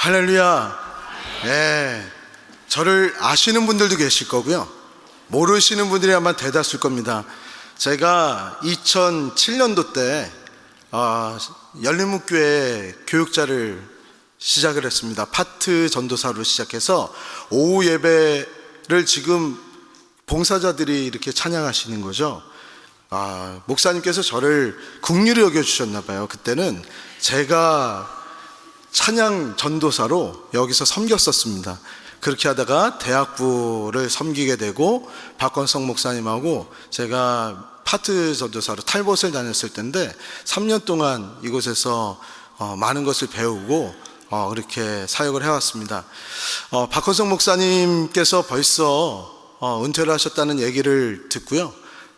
할렐루야. 네, 저를 아시는 분들도 계실 거고요, 모르시는 분들이 아마 대다수일 겁니다. 제가 2007년도 때 열린문교회 교육자를 시작을 했습니다. 파트 전도사로 시작해서 오후 예배를 지금 봉사자들이 이렇게 찬양하시는 거죠. 목사님께서 저를 긍휼히 여겨주셨나 봐요. 그때는 제가 찬양 전도사로 여기서 섬겼었습니다. 그렇게 하다가 대학부를 섬기게 되고 박건성 목사님하고 제가 파트 전도사로 탈봇을 다녔을 때인데 3년 동안 이곳에서 많은 것을 배우고 그렇게 사역을 해왔습니다. 박건성 목사님께서 벌써 은퇴를 하셨다는 얘기를 듣고요,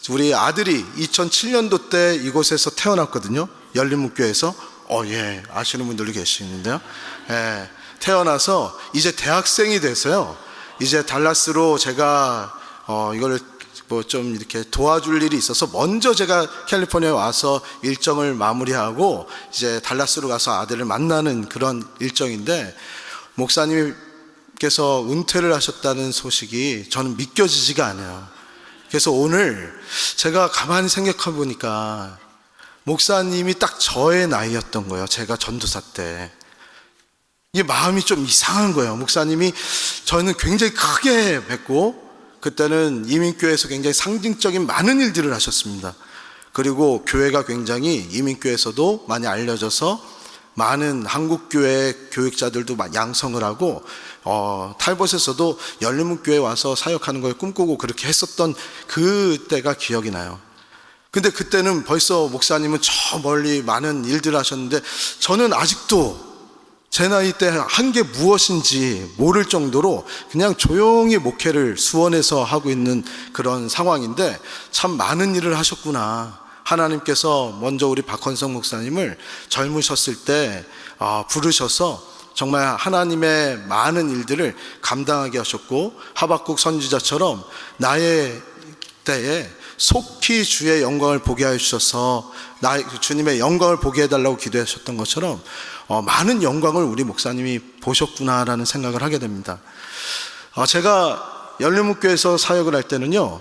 우리 아들이 2007년도 때 이곳에서 태어났거든요. 열린문교회에서. 예, 아시는 분들도 계시는데요. 예, 태어나서 이제 대학생이 돼서요, 이제 달라스로 제가 이걸 뭐 좀 이렇게 도와줄 일이 있어서 먼저 제가 캘리포니아에 와서 일정을 마무리하고 이제 달라스로 가서 아들을 만나는 그런 일정인데, 목사님께서 은퇴를 하셨다는 소식이 저는 믿겨지지가 않아요. 그래서 오늘 제가 가만히 생각해 보니까 목사님이 딱 저의 나이였던 거예요. 제가 전도사 때. 이게 마음이 좀 이상한 거예요. 목사님이 저는 굉장히 크게 뵙고, 그때는 이민교회에서 굉장히 상징적인 많은 일들을 하셨습니다. 그리고 교회가 굉장히 이민교회에서도 많이 알려져서 많은 한국교회 교육자들도 양성을 하고, 탈봇에서도 열린문교회에 와서 사역하는 걸 꿈꾸고 그렇게 했었던 그때가 기억이 나요. 근데 그때는 벌써 목사님은 저 멀리 많은 일들을 하셨는데, 저는 아직도 제 나이 때 한 게 무엇인지 모를 정도로 그냥 조용히 목회를 수원에서 하고 있는 그런 상황인데, 참 많은 일을 하셨구나. 하나님께서 먼저 우리 박헌성 목사님을 젊으셨을 때 부르셔서 정말 하나님의 많은 일들을 감당하게 하셨고, 하박국 선지자처럼 나의 때에 속히 주의 영광을 보게 하여 주셔서 주님의 영광을 보게 해달라고 기도하셨던 것처럼 많은 영광을 우리 목사님이 보셨구나라는 생각을 하게 됩니다. 제가 열린문교회에서 사역을 할 때는요,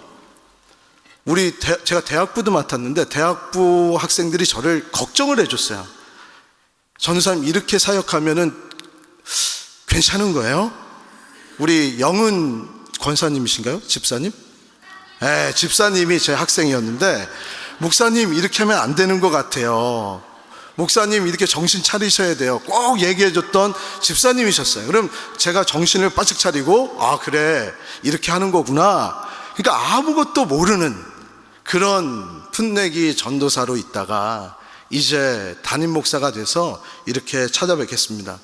제가 대학부도 맡았는데 대학부 학생들이 저를 걱정을 해줬어요. 전도사님 이렇게 사역하면은 괜찮은 거예요? 우리 영은 권사님이신가요? 집사님? 네, 집사님이 제 학생이었는데, 목사님 이렇게 하면 안 되는 것 같아요. 목사님 이렇게 정신 차리셔야 돼요. 꼭 얘기해줬던 집사님이셨어요. 그럼 제가 정신을 바짝 차리고, 그래, 이렇게 하는 거구나. 그러니까 아무것도 모르는 그런 풋내기 전도사로 있다가 이제 담임 목사가 돼서 이렇게 찾아뵙겠습니다.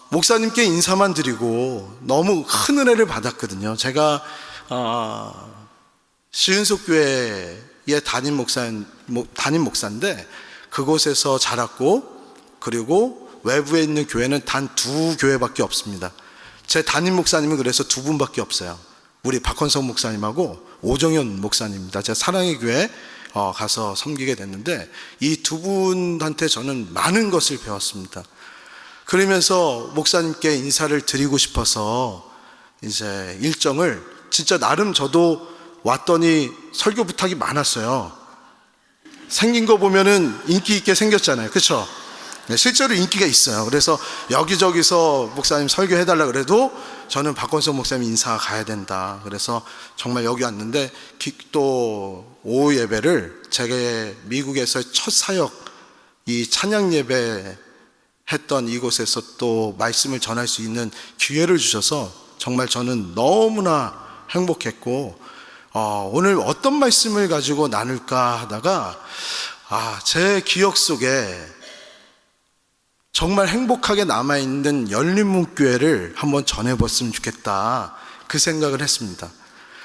목사님께 인사만 드리고 너무 큰 은혜를 받았거든요. 제가 시은속교회의 담임 목사인데 그곳에서 자랐고, 그리고 외부에 있는 교회는 단 2교회밖에 없습니다. 제 담임 목사님은 그래서 2분밖에 없어요. 우리 박헌성 목사님하고 오정현 목사님입니다. 제가 사랑의 교회 가서 섬기게 됐는데, 이 2분한테 저는 많은 것을 배웠습니다. 그러면서 목사님께 인사를 드리고 싶어서 이제 일정을 진짜 나름 저도 왔더니 설교 부탁이 많았어요. 생긴 거 보면은 인기 있게 생겼잖아요. 그렇죠? 네, 실제로 인기가 있어요. 그래서 여기저기서 목사님 설교해달라 그래도 저는 박건성 목사님 인사 가야 된다. 그래서 정말 여기 왔는데, 또 오후 예배를 제가 미국에서 첫 사역, 이 찬양 예배 했던 이곳에서 또 말씀을 전할 수 있는 기회를 주셔서 정말 저는 너무나 행복했고, 오늘 어떤 말씀을 가지고 나눌까 하다가 제 기억 속에 정말 행복하게 남아있는 열린문교회를 한번 전해봤으면 좋겠다, 그 생각을 했습니다.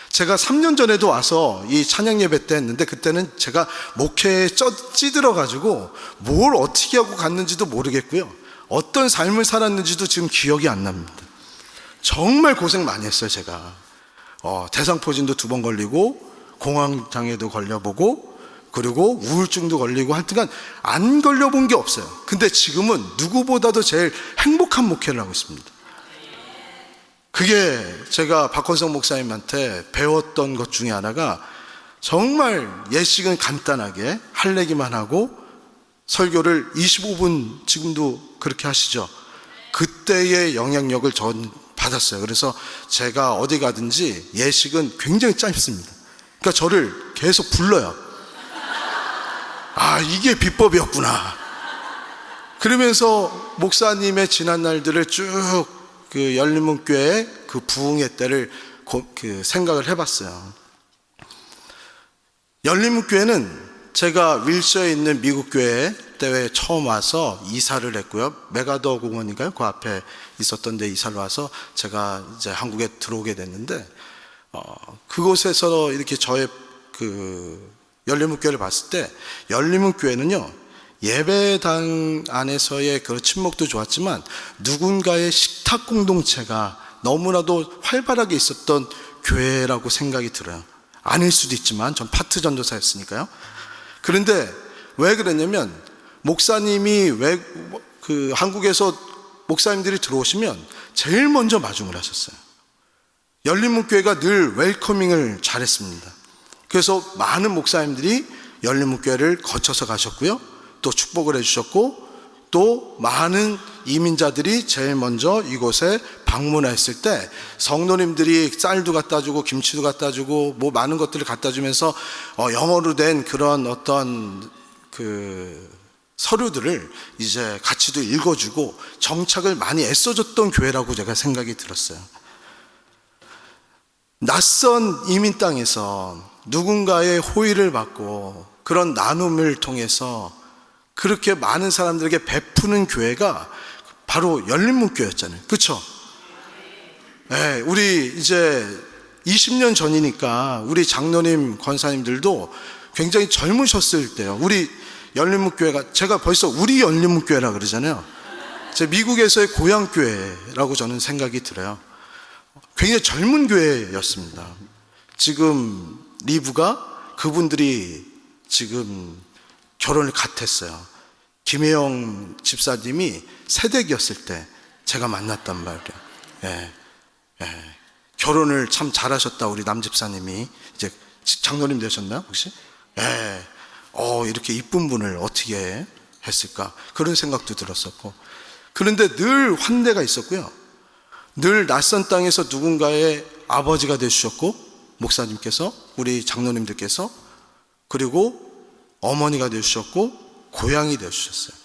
제가 3년 전에도 와서 이 찬양 예배 때 했는데, 그때는 제가 목회에 찌들어가지고 뭘 어떻게 하고 갔는지도 모르겠고요, 어떤 삶을 살았는지도 지금 기억이 안 납니다. 정말 고생 많이 했어요. 제가 대상포진도 2번 걸리고 공황장애도 걸려보고 그리고 우울증도 걸리고 하여튼간 안 걸려본 게 없어요. 근데 지금은 누구보다도 제일 행복한 목회를 하고 있습니다. 그게 제가 박건성 목사님한테 배웠던 것 중에 하나가, 정말 예식은 간단하게 할래기만 하고 설교를 25분 지금도 그렇게 하시죠. 그때의 영향력을 전 받았어요. 그래서 제가 어디 가든지 예식은 굉장히 짧습니다. 그러니까 저를 계속 불러요. 아, 이게 비법이었구나. 그러면서 목사님의 지난 날들을 쭉 그 열린문교회 그 부흥의 때를 생각을 해봤어요. 열린문교회는 제가 윌셔에 있는 미국 교회 때에 처음 와서 이사를 했고요. 메가더 공원인가요? 그 앞에 있었던 데 이사를 와서 제가 이제 한국에 들어오게 됐는데, 그곳에서 이렇게 저의 그 열린문교회를 봤을 때, 열린문교회는요, 예배당 안에서의 그 친목도 좋았지만 누군가의 식탁 공동체가 너무나도 활발하게 있었던 교회라고 생각이 들어요. 아닐 수도 있지만 전 파트 전도사였으니까요. 그런데 왜 그랬냐면, 목사님이 한국에서 목사님들이 들어오시면 제일 먼저 마중을 하셨어요. 열린문교회가 늘 웰커밍을 잘했습니다. 그래서 많은 목사님들이 열린문교회를 거쳐서 가셨고요, 또 축복을 해주셨고, 또 많은 이민자들이 제일 먼저 이곳에 방문했을 때 성도님들이 쌀도 갖다 주고 김치도 갖다 주고 뭐 많은 것들을 갖다 주면서 영어로 된 그런 어떤 그 서류들을 이제 같이도 읽어주고 정착을 많이 애써줬던 교회라고 제가 생각이 들었어요. 낯선 이민 땅에서 누군가의 호의를 받고 그런 나눔을 통해서 그렇게 많은 사람들에게 베푸는 교회가 바로 열린문교회였잖아요. 그렇죠? 네, 우리 이제 20년 전이니까 우리 장로님, 권사님들도 굉장히 젊으셨을 때요. 우리 열린문교회가, 제가 벌써 우리 열린문교회라 그러잖아요. 제 미국에서의 고향교회라고 저는 생각이 들어요. 굉장히 젊은 교회였습니다. 지금 리브가 그분들이 지금 결혼을 갓 했어요. 김혜영 집사님이 새댁이었을 때 제가 만났단 말이에요. 결혼을 참 잘하셨다, 우리 남 집사님이. 이제 장로님 되셨나요, 혹시? 이렇게 이쁜 분을 어떻게 했을까, 그런 생각도 들었었고. 그런데 늘 환대가 있었고요. 늘 낯선 땅에서 누군가의 아버지가 되주셨고, 목사님께서, 우리 장로님들께서, 그리고 어머니가 되주셨고, 고향이 되어주셨어요.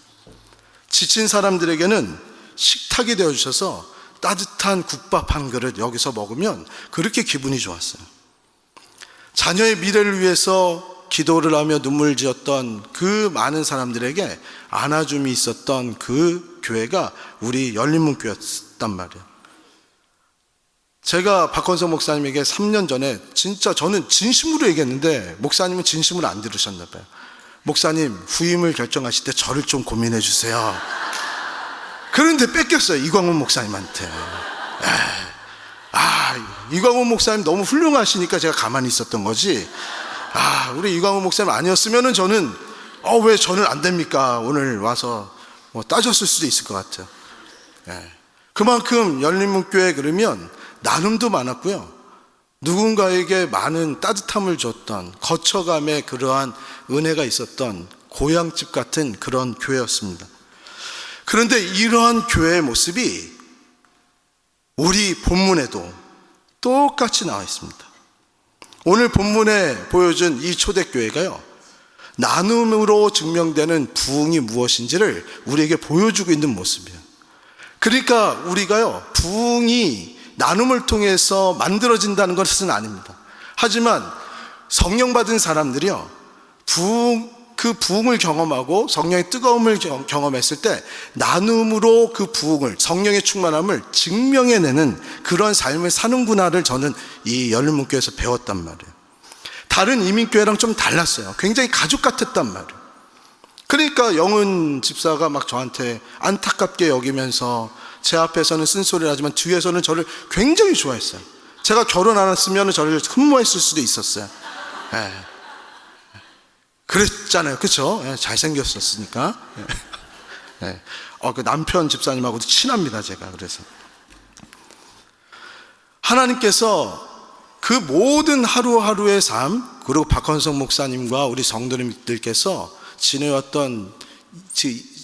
지친 사람들에게는 식탁이 되어주셔서 따뜻한 국밥 한 그릇 여기서 먹으면 그렇게 기분이 좋았어요. 자녀의 미래를 위해서 기도를 하며 눈물 지었던 그 많은 사람들에게 안아줌이 있었던 그 교회가 우리 열린문교회였단 말이에요. 제가 박건성 목사님에게 3년 전에 진짜 저는 진심으로 얘기했는데 목사님은 진심으로 안 들으셨나 봐요. 목사님, 후임을 결정하실 때 저를 좀 고민해 주세요. 그런데 뺏겼어요, 이광훈 목사님한테. 이광훈 목사님 너무 훌륭하시니까 제가 가만히 있었던 거지. 우리 이광훈 목사님 아니었으면 저는 왜 저는 안 됩니까? 오늘 와서 뭐 따졌을 수도 있을 것 같아요. 그만큼 열린문교회 그러면 나눔도 많았고요, 누군가에게 많은 따뜻함을 줬던, 거쳐감의 그러한 은혜가 있었던 고향집 같은 그런 교회였습니다. 그런데 이러한 교회의 모습이 우리 본문에도 똑같이 나와 있습니다. 오늘 본문에 보여준 이 초대교회가요, 나눔으로 증명되는 부흥이 무엇인지를 우리에게 보여주고 있는 모습이에요. 그러니까 우리가요, 부흥이 나눔을 통해서 만들어진다는 것은 아닙니다. 하지만 성령 받은 사람들이요, 그 부흥을 경험하고 성령의 뜨거움을 경험했을 때 나눔으로 그 부흥을, 성령의 충만함을 증명해내는 그런 삶을 사는구나를 저는 이 열린문교회에서 배웠단 말이에요. 다른 이민교회랑 좀 달랐어요. 굉장히 가족 같았단 말이에요. 그러니까 영은 집사가 막 저한테 안타깝게 여기면서 제 앞에서는 쓴소리를 하지만 뒤에서는 저를 굉장히 좋아했어요. 제가 결혼 안 했으면 저를 흠모했을 수도 있었어요. 그랬잖아요. 그쵸? 예, 잘생겼었으니까. 예. 예. 그 남편 집사님하고도 친합니다, 제가. 그래서. 하나님께서 그 모든 하루하루의 삶, 그리고 박헌성 목사님과 우리 성도님들께서 지내왔던,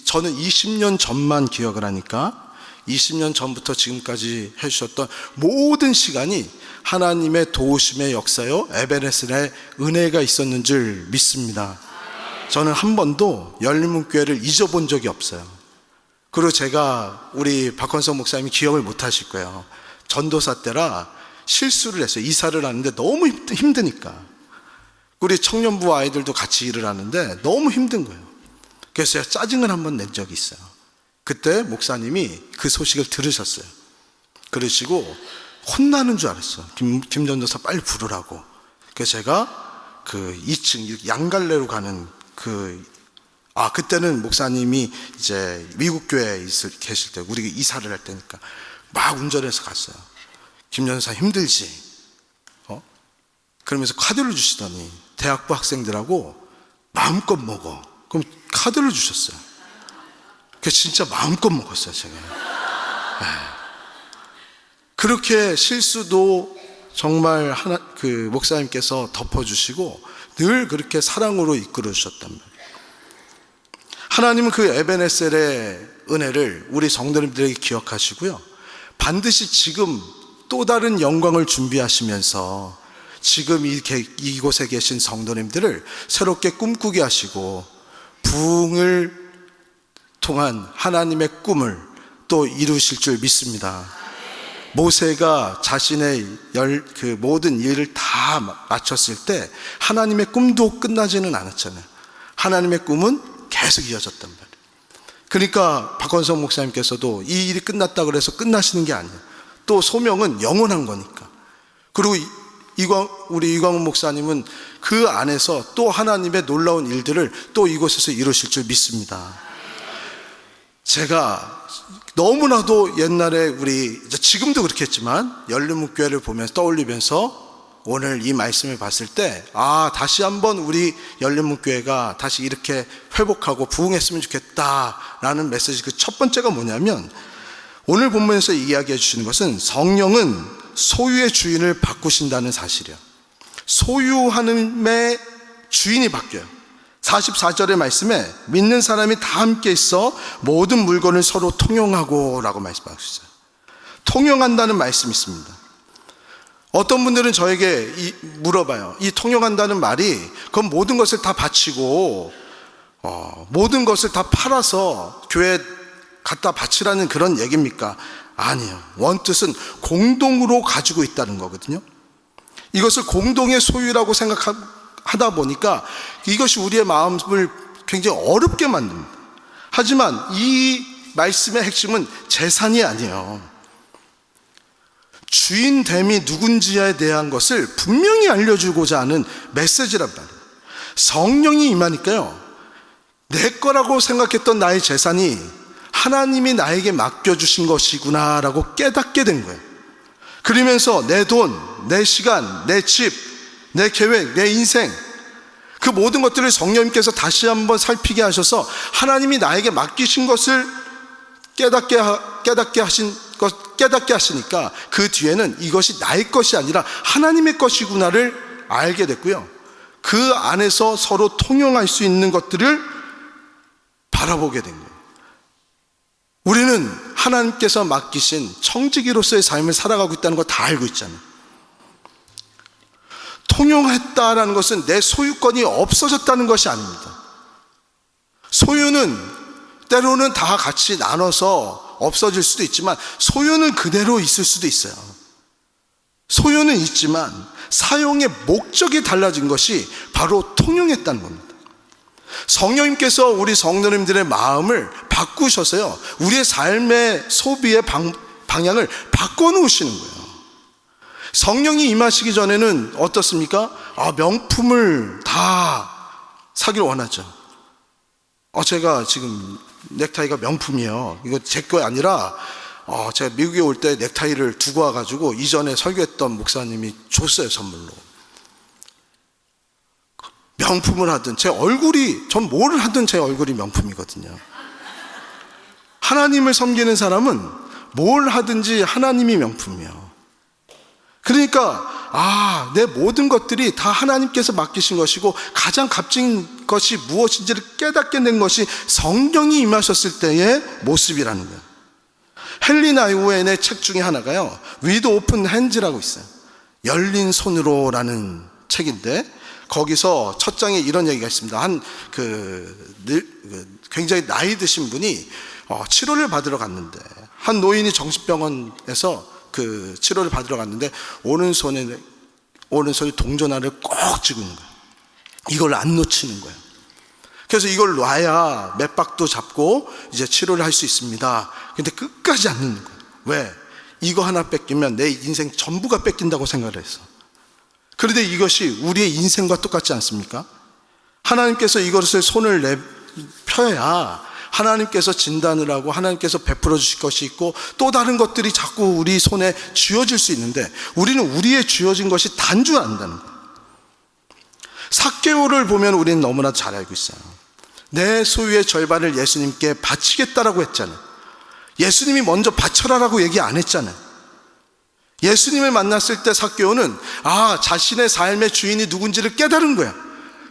저는 20년 전만 기억을 하니까 20년 전부터 지금까지 해주셨던 모든 시간이 하나님의 도우심의 역사요, 에베네셀의 은혜가 있었는 줄 믿습니다. 저는 한 번도 열린문교회를 잊어본 적이 없어요. 그리고 제가 우리 박헌성 목사님이 기억을 못 하실 거예요. 전도사 때라 실수를 했어요. 이사를 하는데 너무 힘드니까. 우리 청년부 아이들도 같이 일을 하는데 너무 힘든 거예요. 그래서 제가 짜증을 한번 낸 적이 있어요. 그때 목사님이 그 소식을 들으셨어요. 그러시고 혼나는 줄 알았어. 김 전도사 빨리 부르라고. 그래서 제가 그 2층 양갈래로 가는 그때는 목사님이 이제 미국 교회에 계실 때, 우리 이사를 할 때니까 막 운전해서 갔어요. 김 전도사 힘들지? 그러면서 카드를 주시더니 대학부 학생들하고 마음껏 먹어. 그럼 카드를 주셨어요. 그래서 진짜 마음껏 먹었어요, 제가. 그렇게 실수도 정말 목사님께서 덮어주시고 늘 그렇게 사랑으로 이끌어 주셨단 말이에요. 하나님은 그 에베네셀의 은혜를 우리 성도님들에게 기억하시고요, 반드시 지금 또 다른 영광을 준비하시면서 지금 이곳에 계신 성도님들을 새롭게 꿈꾸게 하시고 부흥을 통한 하나님의 꿈을 또 이루실 줄 믿습니다. 모세가 자신의 모든 일을 다 마쳤을 때 하나님의 꿈도 끝나지는 않았잖아요. 하나님의 꿈은 계속 이어졌단 말이에요. 그러니까 박헌성 목사님께서도 이 일이 끝났다 그래서 끝나시는 게 아니에요. 또 소명은 영원한 거니까. 그리고 우리 이광훈 목사님은 그 안에서 또 하나님의 놀라운 일들을 또 이곳에서 이루실 줄 믿습니다. 제가 너무나도 옛날에 지금도 그렇겠지만 열린문교회를 보면서 떠올리면서 오늘 이 말씀을 봤을 때 다시 한번 우리 열린문교회가 다시 이렇게 회복하고 부흥했으면 좋겠다라는 메시지, 그 첫 번째가 뭐냐면, 오늘 본문에서 이야기해 주시는 것은 성령은 소유의 주인을 바꾸신다는 사실이에요. 소유하는의 주인이 바뀌어요. 44절의 말씀에 믿는 사람이 다 함께 있어 모든 물건을 서로 통용하고 라고 말씀하셨어요. 통용한다는 말씀이 있습니다. 어떤 분들은 저에게 물어봐요. 이 통용한다는 말이 그럼 모든 것을 다 바치고 모든 것을 다 팔아서 교회에 갖다 바치라는 그런 얘기입니까? 아니에요. 원뜻은 공동으로 가지고 있다는 거거든요. 이것을 공동의 소유라고 생각하다 보니까 이것이 우리의 마음을 굉장히 어렵게 만듭니다. 하지만 이 말씀의 핵심은 재산이 아니에요. 주인됨이 누군지에 대한 것을 분명히 알려주고자 하는 메시지란 말이에요. 성령이 임하니까요, 내 거라고 생각했던 나의 재산이 하나님이 나에게 맡겨주신 것이구나 라고 깨닫게 된 거예요. 그러면서 내 돈, 내 시간, 내 집, 내 계획, 내 인생, 그 모든 것들을 성령님께서 다시 한번 살피게 하셔서 하나님이 나에게 맡기신 것을 깨닫게 하시니까 그 뒤에는 이것이 나의 것이 아니라 하나님의 것이구나를 알게 됐고요, 그 안에서 서로 통용할 수 있는 것들을 바라보게 된 거예요. 우리는 하나님께서 맡기신 청지기로서의 삶을 살아가고 있다는 거 다 알고 있잖아요. 통용했다라는 것은 내 소유권이 없어졌다는 것이 아닙니다. 소유는 때로는 다 같이 나눠서 없어질 수도 있지만 소유는 그대로 있을 수도 있어요. 소유는 있지만 사용의 목적이 달라진 것이 바로 통용했다는 겁니다. 성령님께서 우리 성도님들의 마음을 바꾸셔서요, 우리의 삶의 소비의 방향을 바꿔놓으시는 거예요. 성령이 임하시기 전에는 어떻습니까? 명품을 다 사기를 원하죠. 제가 지금 넥타이가 명품이에요. 이거 제 거 아니라 제가 미국에 올 때 넥타이를 두고 와가지고 이전에 설교했던 목사님이 줬어요, 선물로. 명품을 하든 제 얼굴이, 전 뭘 하든 제 얼굴이 명품이거든요. 하나님을 섬기는 사람은 뭘 하든지 하나님이 명품이에요. 그러니까 내 모든 것들이 다 하나님께서 맡기신 것이고 가장 값진 것이 무엇인지를 깨닫게 된 것이 성령이 임하셨을 때의 모습이라는 거예요. 헨리 나이우엔의 책 중에 하나가요, With Open Hands라고 있어요. 열린 손으로라는 책인데, 거기서 첫 장에 이런 얘기가 있습니다. 굉장히 나이 드신 분이 치료를 받으러 갔는데, 한 노인이 정신병원에서 그 치료를 받으러 갔는데 오른손이 동전알을 꼭 쥐고 있는 거예요. 이걸 안 놓치는 거예요. 그래서 이걸 놔야 맥박도 잡고 이제 치료를 할 수 있습니다. 근데 끝까지 안 놓는 거예요. 왜? 이거 하나 뺏기면 내 인생 전부가 뺏긴다고 생각을 했어. 그런데 이것이 우리의 인생과 똑같지 않습니까? 하나님께서 이것을 손을 펴야 하나님께서 진단을 하고 하나님께서 베풀어 주실 것이 있고 또 다른 것들이 자꾸 우리 손에 쥐어질 수 있는데, 우리는 우리의 쥐어진 것이 단주한다는 거예요. 삭개오를 보면 우리는 너무나 잘 알고 있어요. 내 소유의 절반을 예수님께 바치겠다라고 했잖아요. 예수님이 먼저 바쳐라라고 얘기 안 했잖아요. 예수님을 만났을 때 삭개오는 자신의 삶의 주인이 누군지를 깨달은 거야.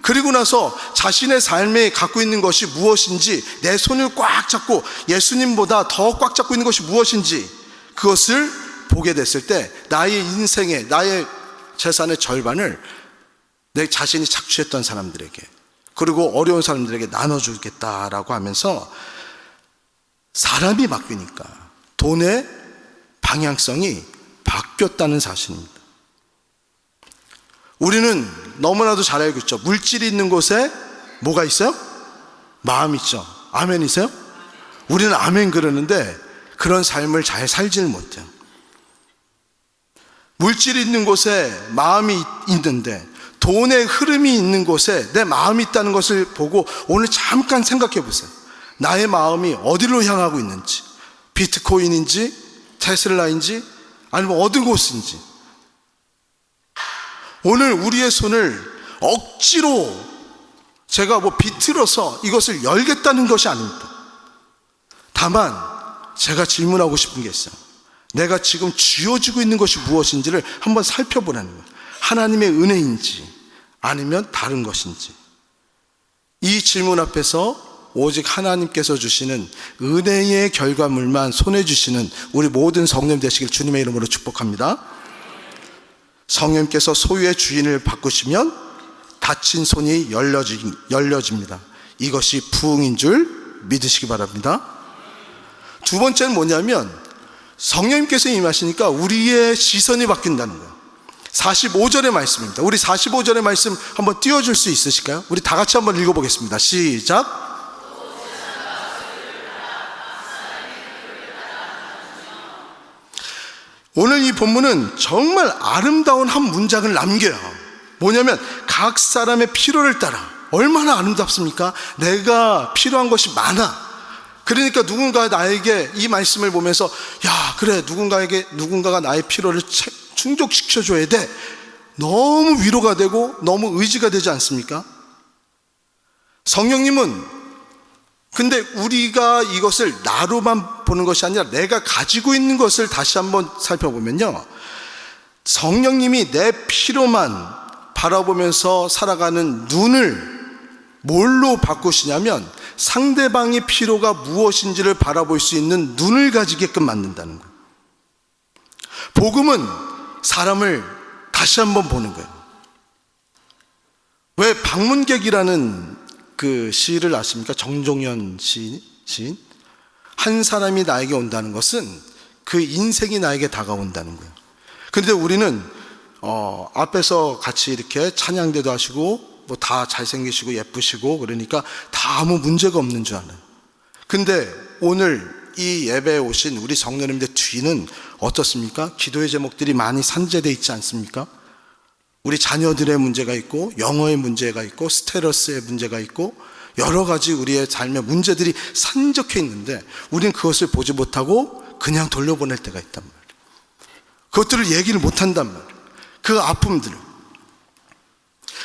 그리고 나서 자신의 삶에 갖고 있는 것이 무엇인지, 내 손을 꽉 잡고 예수님보다 더 꽉 잡고 있는 것이 무엇인지 그것을 보게 됐을 때 나의 인생의, 나의 재산의 절반을 내 자신이 착취했던 사람들에게, 그리고 어려운 사람들에게 나눠주겠다라고 하면서 사람이 바뀌니까 돈의 방향성이 바뀌었다는 사실입니다. 우리는 너무나도 잘 알고 있죠. 물질이 있는 곳에 뭐가 있어요? 마음이 있죠. 아멘이세요? 우리는 아멘 그러는데 그런 삶을 잘 살지는 못해요. 물질이 있는 곳에 마음이 있는데, 돈의 흐름이 있는 곳에 내 마음이 있다는 것을 보고 오늘 잠깐 생각해 보세요. 나의 마음이 어디로 향하고 있는지, 비트코인인지 테슬라인지 아니면 어느 곳인지. 오늘 우리의 손을 억지로 제가 비틀어서 이것을 열겠다는 것이 아닙니다. 다만 제가 질문하고 싶은 게 있어요. 내가 지금 쥐어지고 있는 것이 무엇인지를 한번 살펴보라는 거예요. 하나님의 은혜인지 아니면 다른 것인지. 이 질문 앞에서 오직 하나님께서 주시는 은혜의 결과물만 손에 주시는 우리 모든 성령 되시길 주님의 이름으로 축복합니다. 성령께서 소유의 주인을 바꾸시면 닫힌 손이 열려집니다. 이것이 부흥인 줄 믿으시기 바랍니다. 두 번째는 뭐냐면, 성령님께서 임하시니까 우리의 시선이 바뀐다는 거예요. 45절의 말씀입니다. 우리 45절의 말씀 한번 띄워줄 수 있으실까요? 우리 다 같이 한번 읽어보겠습니다. 시작. 오늘 이 본문은 정말 아름다운 한 문장을 남겨요. 뭐냐면 각 사람의 필요를 따라. 얼마나 아름답습니까? 내가 필요한 것이 많아. 그러니까 누군가 나에게 이 말씀을 보면서 그래, 누군가가 나의 필요를 충족시켜줘야 돼. 너무 위로가 되고 너무 의지가 되지 않습니까? 성령님은 근데 우리가 이것을 나로만 보는 것이 아니라 내가 가지고 있는 것을 다시 한번 살펴보면요, 성령님이 내 필요만 바라보면서 살아가는 눈을 뭘로 바꾸시냐면 상대방의 필요가 무엇인지를 바라볼 수 있는 눈을 가지게끔 만든다는 거예요. 복음은 사람을 다시 한번 보는 거예요. 왜 방문객이라는 그 시를 아십니까? 정종현 시인. 한 사람이 나에게 온다는 것은 그 인생이 나에게 다가온다는 거예요. 그런데 우리는 앞에서 같이 이렇게 찬양대도 하시고 다 잘생기시고 예쁘시고 그러니까 다 아무 문제가 없는 줄 알아요. 근데 오늘 이 예배에 오신 우리 성도님들 뒤는 어떻습니까? 기도의 제목들이 많이 산재되어 있지 않습니까? 우리 자녀들의 문제가 있고 영어의 문제가 있고 스테러스의 문제가 있고 여러 가지 우리의 삶의 문제들이 산적해 있는데 우리는 그것을 보지 못하고 그냥 돌려보낼 때가 있단 말이에요. 그것들을 얘기를 못한단 말이에요. 그 아픔들을.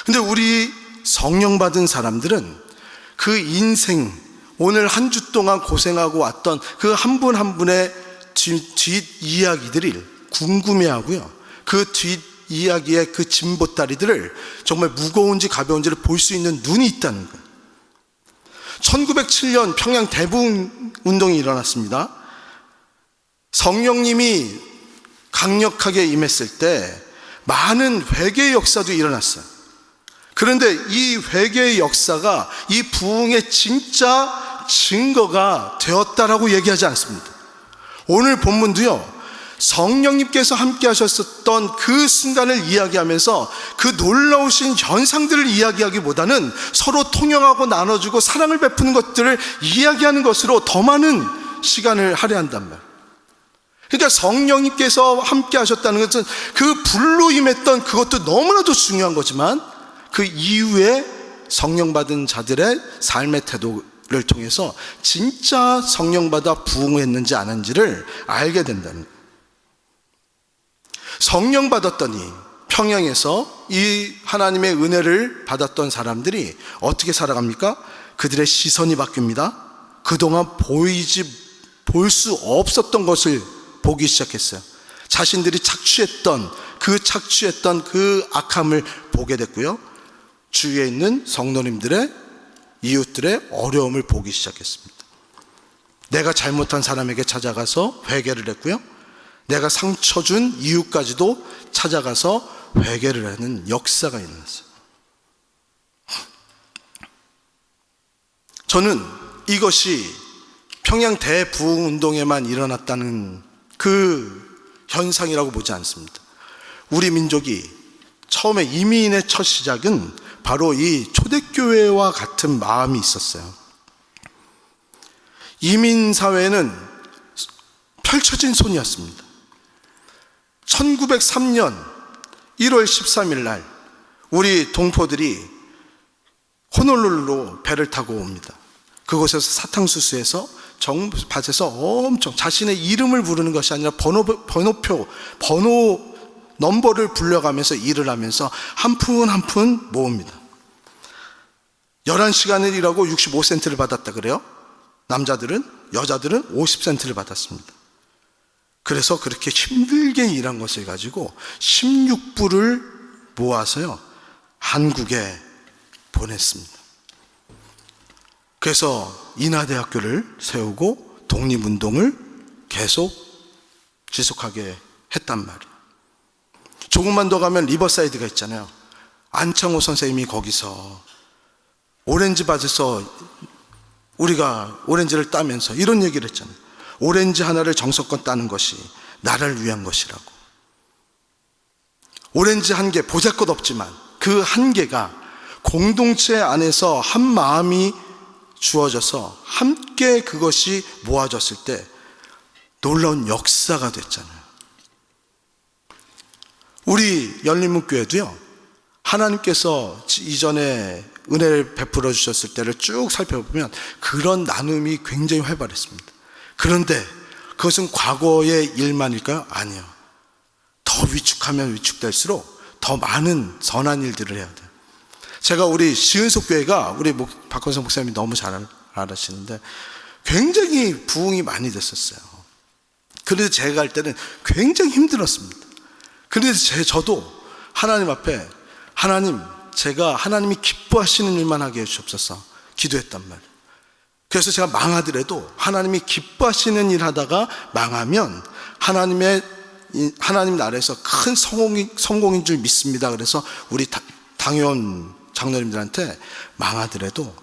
근데 우리 성령 받은 사람들은 그 인생, 오늘 한 주 동안 고생하고 왔던 그 한 분 한 분의 뒷 이야기들을 궁금해하고요, 그 뒷 이야기의 그 진보다리들을 정말 무거운지 가벼운지를 볼 수 있는 눈이 있다는 거예요. 1907년 평양 대부흥 운동이 일어났습니다. 성령님이 강력하게 임했을 때 많은 회개의 역사도 일어났어요. 그런데 이 회개의 역사가 이 부흥의 진짜 증거가 되었다라고 얘기하지 않습니다. 오늘 본문도요, 성령님께서 함께 하셨던 그 순간을 이야기하면서 그 놀라우신 현상들을 이야기하기보다는 서로 통용하고 나눠주고 사랑을 베푸는 것들을 이야기하는 것으로 더 많은 시간을 할애한단 말이에요. 그러니까 성령님께서 함께 하셨다는 것은 그 불로 임했던 그것도 너무나도 중요한 거지만, 그 이후에 성령 받은 자들의 삶의 태도를 통해서 진짜 성령 받아 부흥했는지 아닌지를 알게 된다는 거예요. 성령 받았더니 평양에서 이 하나님의 은혜를 받았던 사람들이 어떻게 살아갑니까? 그들의 시선이 바뀝니다. 그동안 볼 수 없었던 것을 보기 시작했어요. 자신들이 착취했던 그 악함을 보게 됐고요, 주위에 있는 성도님들의, 이웃들의 어려움을 보기 시작했습니다. 내가 잘못한 사람에게 찾아가서 회개를 했고요, 내가 상처 준 이유까지도 찾아가서 회개를 하는 역사가 일어났어요. 저는 이것이 평양 대부흥운동에만 일어났다는 그 현상이라고 보지 않습니다. 우리 민족이 처음에 이민의 첫 시작은 바로 이 초대교회와 같은 마음이 있었어요. 이민사회는 펼쳐진 손이었습니다. 1903년 1월 13일 날 우리 동포들이 호놀룰루로 배를 타고 옵니다. 그곳에서 사탕수수에서 정밭에서 엄청 자신의 이름을 부르는 것이 아니라 번호 넘버를 불려가면서 일을 하면서 한 푼 한 푼 모읍니다. 11시간을 일하고 65센트를 받았다 그래요. 여자들은 50센트를 받았습니다. 그래서 그렇게 힘들게 일한 것을 가지고 16불을 모아서요, 한국에 보냈습니다. 그래서 인하대학교를 세우고 독립운동을 계속 지속하게 했단 말이에요. 조금만 더 가면 리버사이드가 있잖아요. 안창호 선생님이 거기서 오렌지 밭에서 우리가 오렌지를 따면서 이런 얘기를 했잖아요. 오렌지 하나를 정성껏 따는 것이 나를 위한 것이라고. 오렌지 한 개, 보잘것없지만 그 한 개가 공동체 안에서 한 마음이 주어져서 함께 그것이 모아졌을 때 놀라운 역사가 됐잖아요. 우리 열린문교회도요, 하나님께서 이전에 은혜를 베풀어 주셨을 때를 쭉 살펴보면 그런 나눔이 굉장히 활발했습니다. 그런데 그것은 과거의 일만일까요? 아니요. 더 위축하면 위축될수록 더 많은 선한 일들을 해야 돼요. 제가 우리 시은속 교회가 우리 박건성 목사님이 너무 잘 알으시는데 굉장히 부흥이 많이 됐었어요. 그래서 제가 갈 때는 굉장히 힘들었습니다. 그래서 저도 하나님 앞에 제가 하나님이 기뻐하시는 일만 하게 해주옵소서 기도했단 말이에요. 그래서 제가 망하더라도 하나님이 기뻐하시는 일 하다가 망하면 하나님 나라에서 큰 성공인 줄 믿습니다. 그래서 우리 당회원 장로님들한테 망하더라도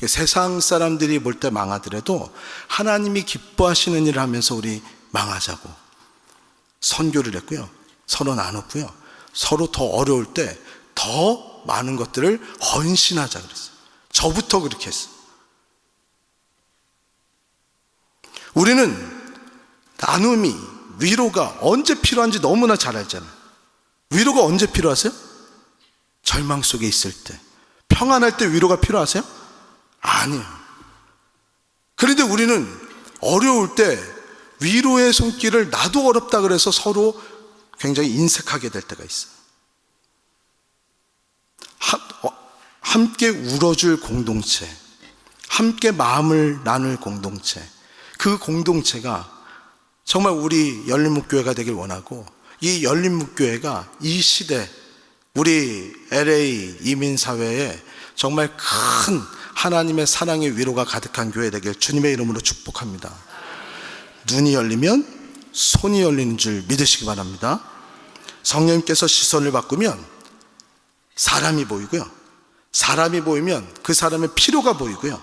세상 사람들이 볼 때 망하더라도 하나님이 기뻐하시는 일을 하면서 우리 망하자고 선교를 했고요, 서로 나눴고요, 서로 더 어려울 때 더 많은 것들을 헌신하자 그랬어요. 저부터 그렇게 했어요. 우리는 나눔이, 위로가 언제 필요한지 너무나 잘 알잖아요. 위로가 언제 필요하세요? 절망 속에 있을 때, 평안할 때 위로가 필요하세요? 아니에요. 그런데 우리는 어려울 때 위로의 손길을 나도 어렵다 그래서 서로 굉장히 인색하게 될 때가 있어요. 함께 울어줄 공동체, 함께 마음을 나눌 공동체, 그 공동체가 정말 우리 열린목교회가 되길 원하고, 이 열린목교회가 이 시대 우리 LA 이민사회에 정말 큰 하나님의 사랑의 위로가 가득한 교회 되길 주님의 이름으로 축복합니다. 눈이 열리면 손이 열리는 줄 믿으시기 바랍니다. 성령님께서 시선을 바꾸면 사람이 보이고요, 사람이 보이면 그 사람의 필요가 보이고요,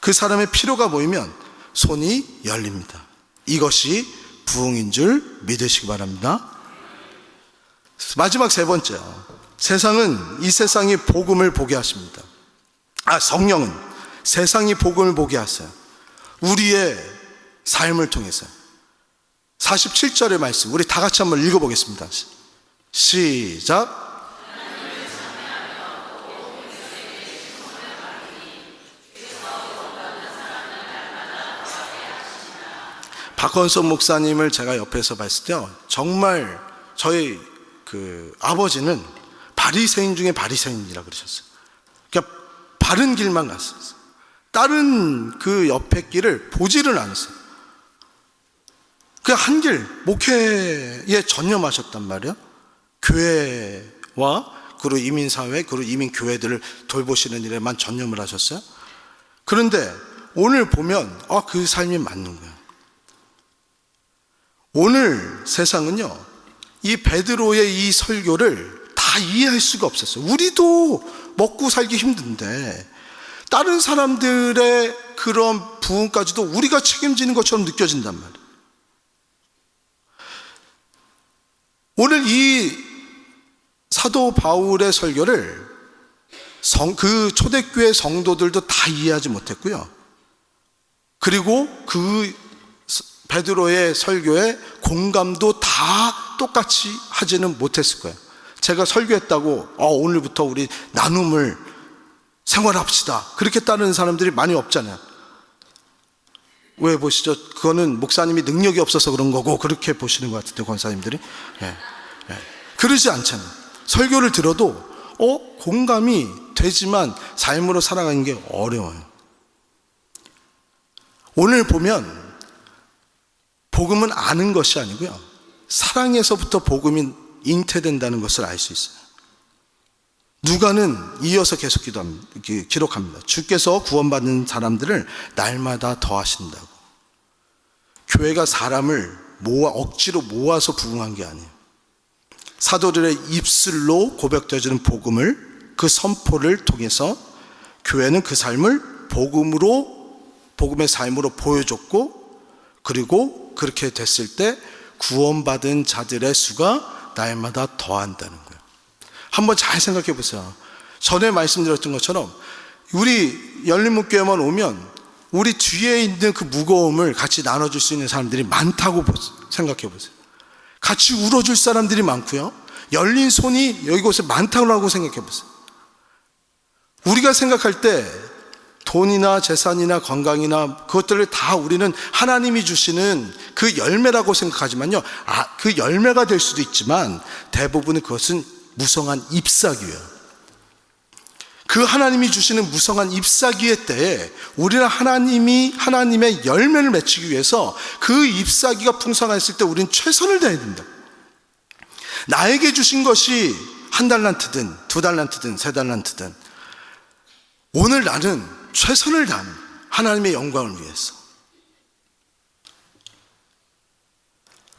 그 사람의 필요가 보이면 손이 열립니다. 이것이 부흥인 줄 믿으시기 바랍니다. 마지막 세 번째요. 세상은, 이 세상이 복음을 보게 하십니다. 성령은 세상이 복음을 보게 하세요. 우리의 삶을 통해서. 47절의 말씀 우리 다 같이 한번 읽어보겠습니다. 시작. 박헌선 목사님을 제가 옆에서 봤을 때요, 정말 저희 아버지는 바리새인 중에 바리새인이라 그러셨어요. 그러니까 바른 길만 갔어요. 다른 그 옆에 길을 보지를 않았어요. 그 한 길 목회에 전념하셨단 말이에요. 교회와 그리고 이민사회 그리고 이민교회들을 돌보시는 일에만 전념을 하셨어요. 그런데 오늘 보면 그 삶이 맞는 거예요. 오늘 세상은요, 이 베드로의 이 설교를 다 이해할 수가 없었어요. 우리도 먹고 살기 힘든데 다른 사람들의 그런 부흥까지도 우리가 책임지는 것처럼 느껴진단 말이에요. 오늘 이 사도 바울의 설교를 그 초대교회 성도들도 다 이해하지 못했고요, 그리고 그 베드로의 설교에 공감도 다 똑같이 하지는 못했을 거예요. 제가 설교했다고 오늘부터 우리 나눔을 생활합시다 그렇게 따르는 사람들이 많이 없잖아요. 왜 보시죠? 그거는 목사님이 능력이 없어서 그런 거고 그렇게 보시는 것 같은데, 권사님들이. 그러지 않잖아요. 설교를 들어도 공감이 되지만 삶으로 살아가는 게 어려워요. 오늘 보면 복음은 아는 것이 아니고요, 사랑에서부터 복음이 잉태된다는 것을 알 수 있어요. 누가는 이어서 계속 기록합니다. 주께서 구원받는 사람들을 날마다 더하신다고. 교회가 사람을 억지로 모아서 부흥한 게 아니에요. 사도들의 입술로 고백되어지는 복음을, 그 선포를 통해서 교회는 그 삶을 복음의 삶으로 보여줬고, 그리고 그렇게 됐을 때 구원받은 자들의 수가 날마다 더한다는 거예요. 한번 잘 생각해 보세요. 전에 말씀드렸던 것처럼 우리 열린목교회만 오면 우리 뒤에 있는 그 무거움을 같이 나눠줄 수 있는 사람들이 많다고 생각해 보세요. 같이 울어줄 사람들이 많고요, 열린 손이 이곳에 많다고 생각해 보세요. 우리가 생각할 때 돈이나 재산이나 건강이나 그것들을 다 우리는 하나님이 주시는 그 열매라고 생각하지만요, 그 열매가 될 수도 있지만 대부분은 그것은 무성한 잎사귀예요. 그 하나님이 주시는 무성한 잎사귀의 때에 우리는 하나님의 열매를 맺히기 위해서 그 잎사귀가 풍성했을 때 우리는 최선을 다해야 된다. 나에게 주신 것이 1달란트든 2달란트든 3달란트든 오늘 나는 최선을 다하는 하나님의 영광을 위해서.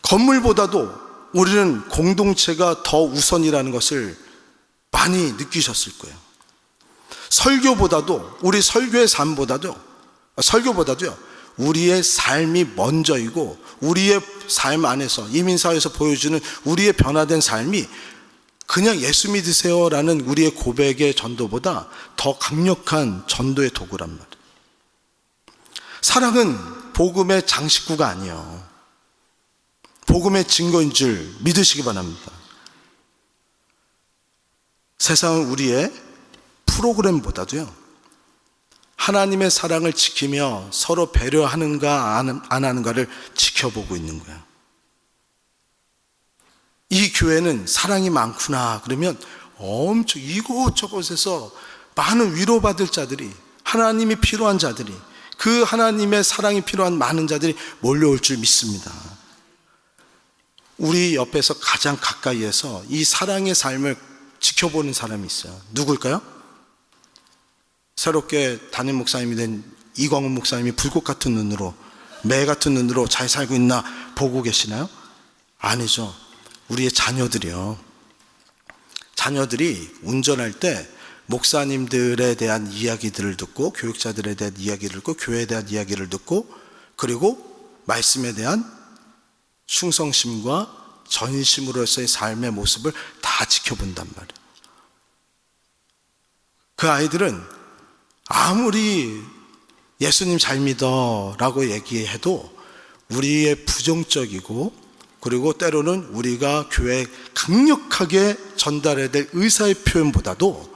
건물보다도 우리는 공동체가 더 우선이라는 것을 많이 느끼셨을 거예요. 설교보다도, 우리 설교의 설교보다도요, 우리의 삶이 먼저이고, 우리의 삶 안에서, 이민사회에서 보여주는 우리의 변화된 삶이 그냥 예수 믿으세요라는 우리의 고백의 전도보다 더 강력한 전도의 도구란 말이에요. 사랑은 복음의 장식구가 아니에요. 복음의 증거인 줄 믿으시기 바랍니다. 세상은 우리의 프로그램보다도요, 하나님의 사랑을 지키며 서로 배려하는가 안 하는가를 지켜보고 있는 거예요. 이 교회는 사랑이 많구나 그러면 엄청 이곳저곳에서 많은 위로받을 자들이, 하나님이 필요한 자들이, 그 하나님의 사랑이 필요한 많은 자들이 몰려올 줄 믿습니다. 우리 옆에서 가장 가까이에서 이 사랑의 삶을 지켜보는 사람이 있어요. 누굴까요? 새롭게 담임 목사님이 된 이광훈 목사님이 불꽃 같은 눈으로, 매 같은 눈으로 잘 살고 있나 보고 계시나요? 아니죠. 우리의 자녀들이요. 자녀들이 운전할 때 목사님들에 대한 이야기들을 듣고, 교육자들에 대한 이야기를 듣고, 교회에 대한 이야기를 듣고, 그리고 말씀에 대한 충성심과 전심으로서의 삶의 모습을 다 지켜본단 말이에요. 그 아이들은 아무리 예수님 잘 믿어 라고 얘기해도 우리의 부정적이고, 그리고 때로는 우리가 교회에 강력하게 전달해야 될 의사의 표현보다도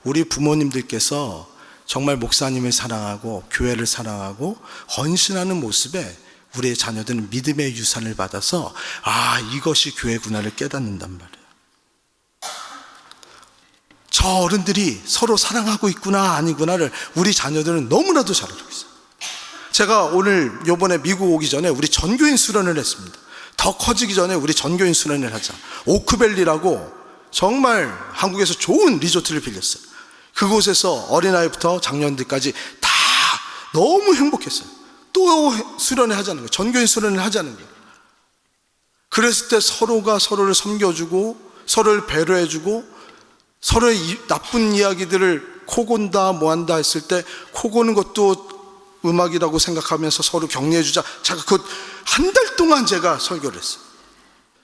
우리 부모님들께서 정말 목사님을 사랑하고 교회를 사랑하고 헌신하는 모습에 우리의 자녀들은 믿음의 유산을 받아서 이것이 교회구나를 깨닫는단 말이에요. 저 어른들이 서로 사랑하고 있구나 아니구나를 우리 자녀들은 너무나도 잘 알고 있어요. 제가 오늘 요번에 미국 오기 전에 우리 전교인 수련을 했습니다. 더 커지기 전에 우리 전교인 수련을 하자. 오크밸리라고 정말 한국에서 좋은 리조트를 빌렸어요. 그곳에서 어린아이부터 장년들까지 다 너무 행복했어요. 또 수련을 하자는 거예요. 전교인 수련을 하자는 거예요. 그랬을 때 서로가 서로를 섬겨주고, 서로를 배려해주고, 서로의 나쁜 이야기들을 코 곤다 뭐한다 했을 때 코 고는 것도 음악이라고 생각하면서 서로 격려해주자. 제가 그 한 달 동안 제가 설교를 했어요.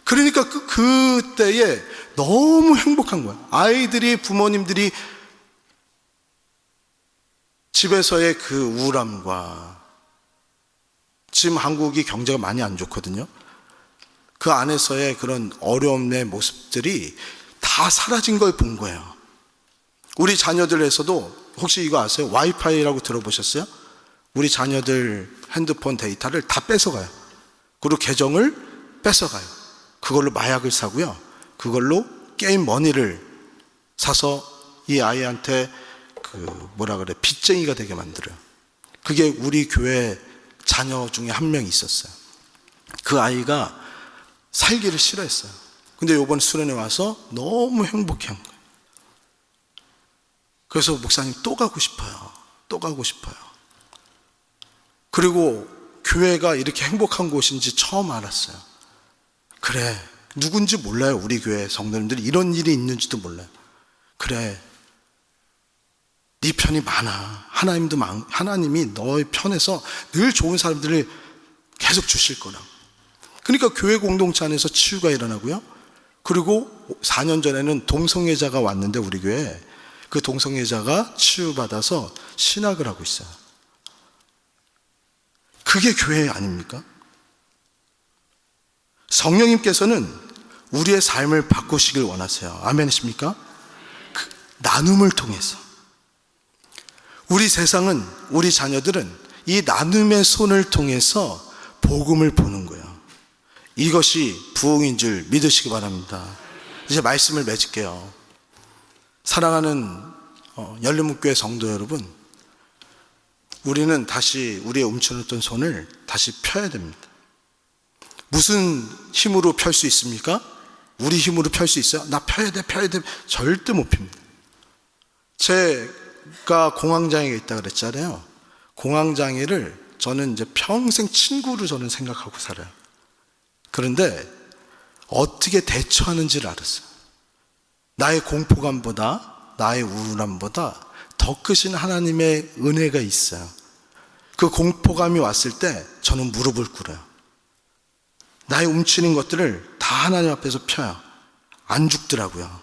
그러니까 그때에 너무 행복한 거예요. 아이들이, 부모님들이 집에서의 그 우울함과, 지금 한국이 경제가 많이 안 좋거든요. 그 안에서의 그런 어려움의 모습들이 다 사라진 걸 본 거예요. 우리 자녀들에서도 혹시 이거 아세요? 와이파이라고 들어보셨어요? 우리 자녀들 핸드폰 데이터를 다 뺏어가요. 그리고 계정을 뺏어가요. 그걸로 마약을 사고요. 그걸로 게임 머니를 사서 이 아이한테 빚쟁이가 되게 만들어요. 그게 우리 교회 자녀 중에 한 명이 있었어요. 그 아이가 살기를 싫어했어요. 근데 이번 수련회 와서 너무 행복해 한 거예요. 그래서 목사님 또 가고 싶어요. 또 가고 싶어요. 그리고 교회가 이렇게 행복한 곳인지 처음 알았어요. 그래, 누군지 몰라요. 우리 교회 성도님들이 이런 일이 있는지도 몰라요. 그래, 네 편이 많아. 하나님이 너의 편에서 늘 좋은 사람들을 계속 주실 거라고. 그러니까 교회 공동체 안에서 치유가 일어나고요. 그리고 4년 전에는 동성애자가 왔는데 우리 교회에 그 동성애자가 치유받아서 신학을 하고 있어요. 그게 교회 아닙니까? 성령님께서는 우리의 삶을 바꾸시길 원하세요. 아멘이십니까? 나눔을 통해서. 우리 세상은, 우리 자녀들은 이 나눔의 손을 통해서 복음을 보는 거예요. 이것이 부흥인 줄 믿으시기 바랍니다. 이제 말씀을 맺을게요. 사랑하는 열린문교회 성도 여러분, 우리는 다시 우리의 움츠렸던 손을 다시 펴야 됩니다. 무슨 힘으로 펼 수 있습니까? 우리 힘으로 펼 수 있어요? 나 펴야 돼. 절대 못 핍니다. 제가 공황장애가 있다 그랬잖아요. 공황장애를 저는 이제 평생 친구로 저는 생각하고 살아요. 그런데 어떻게 대처하는지를 알았어요. 나의 공포감보다, 나의 우울함보다 더 크신 하나님의 은혜가 있어요. 그 공포감이 왔을 때 저는 무릎을 꿇어요. 나의 움츠린 것들을 다 하나님 앞에서 펴요. 안 죽더라고요.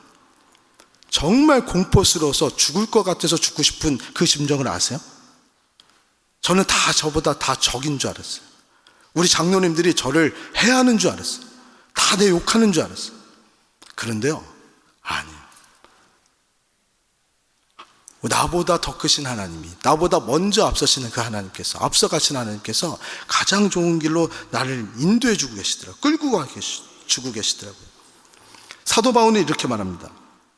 정말 공포스러워서 죽을 것 같아서 죽고 싶은 그 심정을 아세요? 저는 다 저보다 다 적인 줄 알았어요. 우리 장로님들이 저를 해하는 줄 알았어요. 다 내 욕하는 줄 알았어요. 그런데요, 아니에요. 나보다 더 크신 하나님이, 나보다 먼저 앞서시는 그 하나님께서, 앞서가신 하나님께서 가장 좋은 길로 나를 인도해 주고 계시더라고요. 끌고 주고 계시더라고요. 사도 바울은 이렇게 말합니다.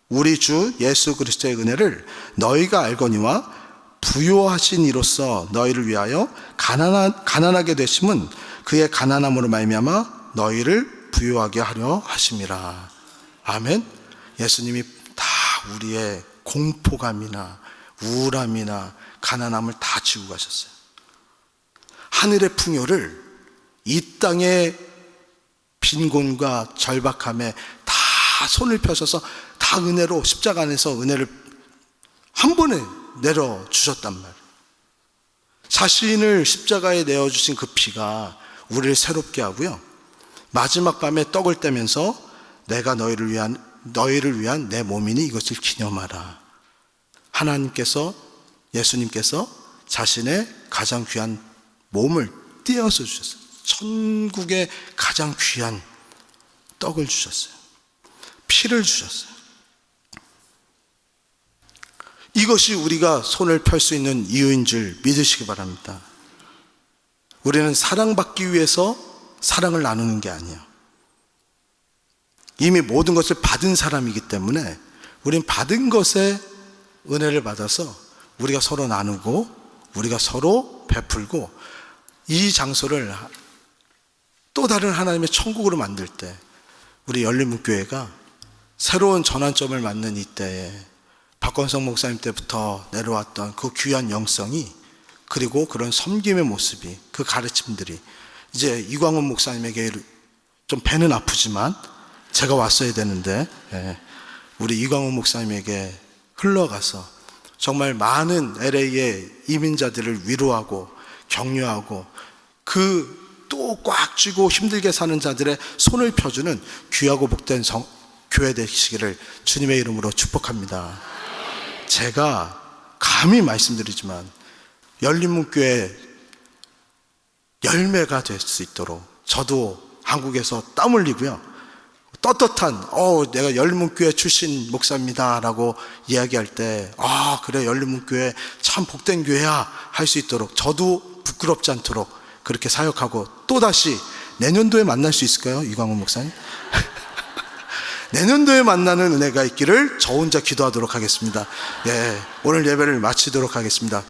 우리 주 예수 그리스도의 은혜를 너희가 알거니와 부요하신 이로써 너희를 위하여 가난하게 되심은 그의 가난함으로 말미암아 너희를 부요하게 하려 하심이라. 아멘. 예수님이 다 우리의 공포감이나 우울함이나 가난함을 다 지고 가셨어요. 하늘의 풍요를 이 땅의 빈곤과 절박함에 다 손을 펴셔서 다 은혜로 십자가 안에서 은혜를 한 번에 내려주셨단 말이에요. 자신을 십자가에 내어주신 그 피가 우리를 새롭게 하고요, 마지막 밤에 떡을 떼면서 내가 너희를 위한 내 몸이니 이것을 기념하라. 하나님께서, 예수님께서 자신의 가장 귀한 몸을 떼어서 주셨어요. 천국의 가장 귀한 떡을 주셨어요. 피를 주셨어요. 이것이 우리가 손을 펼 수 있는 이유인 줄 믿으시기 바랍니다. 우리는 사랑받기 위해서 사랑을 나누는 게 아니에요. 이미 모든 것을 받은 사람이기 때문에 우린 받은 것에 은혜를 받아서 우리가 서로 나누고 우리가 서로 베풀고 이 장소를 또 다른 하나님의 천국으로 만들 때 우리 열린문교회가 새로운 전환점을 맞는 이때에 박건성 목사님 때부터 내려왔던 그 귀한 영성이, 그리고 그런 섬김의 모습이, 그 가르침들이 이제 이광훈 목사님에게 좀 배는 아프지만 제가 왔어야 되는데 우리 이광훈 목사님에게 흘러가서 정말 많은 LA의 이민자들을 위로하고 격려하고 그 또 꽉 쥐고 힘들게 사는 자들의 손을 펴주는 귀하고 복된 교회 되시기를 주님의 이름으로 축복합니다. 제가 감히 말씀드리지만 열린문교회 열매가 될 수 있도록 저도 한국에서 땀 흘리고요, 떳떳한 내가 열린문교회 출신 목사입니다 라고 이야기할 때 그래 열린문교회 참 복된 교회야 할 수 있도록 저도 부끄럽지 않도록 그렇게 사역하고, 또다시 내년도에 만날 수 있을까요, 이광훈 목사님? 내년도에 만나는 은혜가 있기를 저 혼자 기도하도록 하겠습니다. 오늘 예배를 마치도록 하겠습니다.